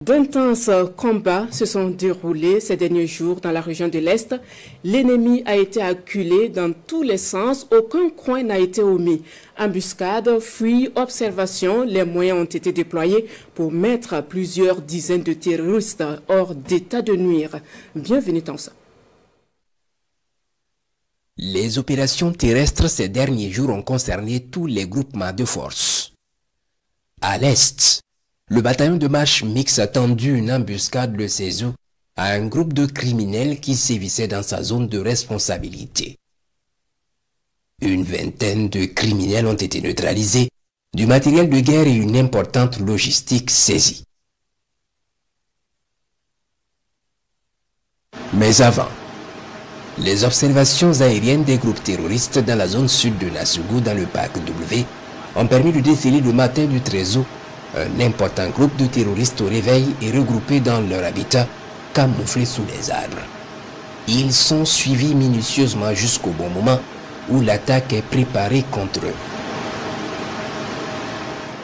D'intenses combats se sont déroulés ces derniers jours dans la région de l'Est. L'ennemi a été acculé dans tous les sens, aucun coin n'a été omis. Embuscades, fuites, observations, les moyens ont été déployés pour mettre plusieurs dizaines de terroristes hors d'état de nuire. Bienvenue dans ça. Les opérations terrestres ces derniers jours ont concerné tous les groupements de forces. À l'Est, le bataillon de marche mixte a tendu une embuscade le 16 août à un groupe de criminels qui sévissait dans sa zone de responsabilité. Une vingtaine de criminels ont été neutralisés, du matériel de guerre et une importante logistique saisie. Mais avant, les observations aériennes des groupes terroristes dans la zone sud de Nassougou dans le parc W ont permis de déceler le matin du 13 août un important groupe de terroristes au réveil et regroupés dans leur habitat, camouflés sous les arbres. Ils sont suivis minutieusement jusqu'au bon moment où l'attaque est préparée contre eux.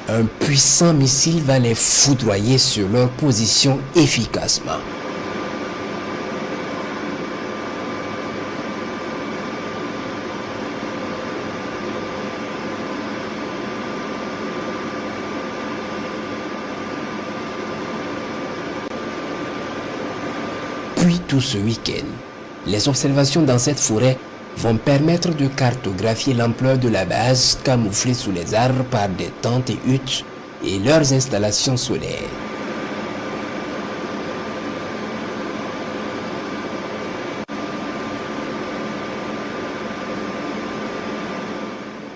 Un puissant missile va les foudroyer sur leur position efficacement. Puis tout ce week-end, les observations dans cette forêt vont permettre de cartographier l'ampleur de la base camouflée sous les arbres par des tentes et huttes et leurs installations solaires.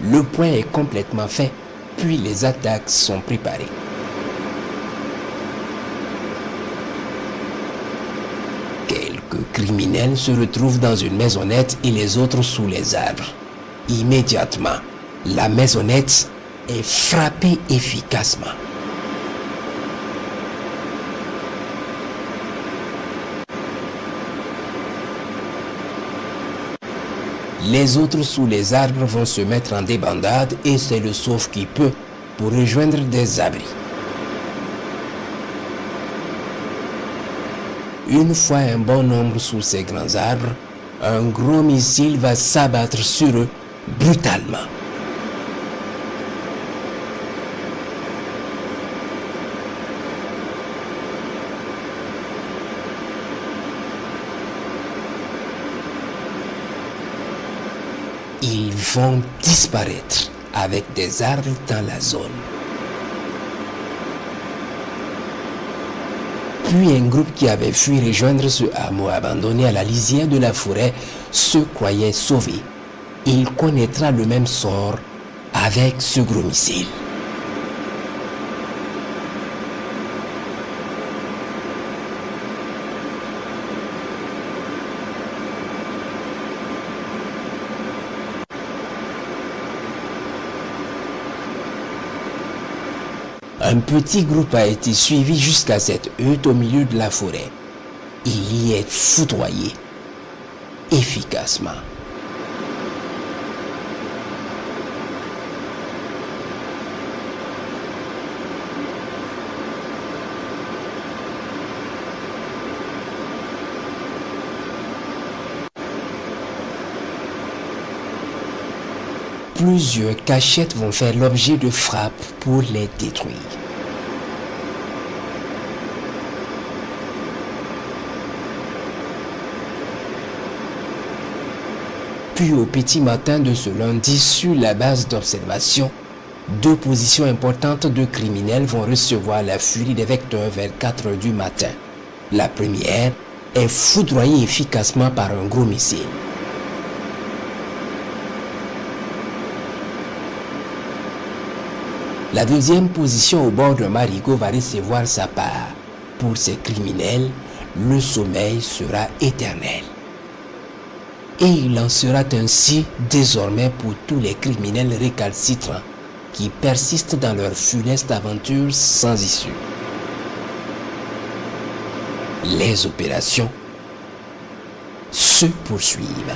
Le point est complètement fait, puis les attaques sont préparées. Quelques criminels se retrouvent dans une maisonnette et les autres sous les arbres. Immédiatement, la maisonnette est frappée efficacement. Les autres sous les arbres vont se mettre en débandade et c'est le sauve qui peut pour rejoindre des abris. Une fois un bon nombre sous ces grands arbres, un gros missile va s'abattre sur eux brutalement. Ils vont disparaître avec des arbres dans la zone. Puis un groupe qui avait fui rejoindre ce hameau abandonné à la lisière de la forêt se croyait sauvé. Il connaîtra le même sort avec ce gros missile. Un petit groupe a été suivi jusqu'à cette hutte au milieu de la forêt. Il y est foudroyé efficacement. Plusieurs cachettes vont faire l'objet de frappes pour les détruire. Puis au petit matin de ce lundi, sur la base d'observation, deux positions importantes de criminels vont recevoir la furie des vecteurs vers 4 h du matin. La première est foudroyée efficacement par un gros missile. La deuxième position au bord d'un marigot va recevoir sa part. Pour ces criminels, le sommeil sera éternel. Et il en sera ainsi désormais pour tous les criminels récalcitrants qui persistent dans leur funeste aventure sans issue. Les opérations se poursuivent.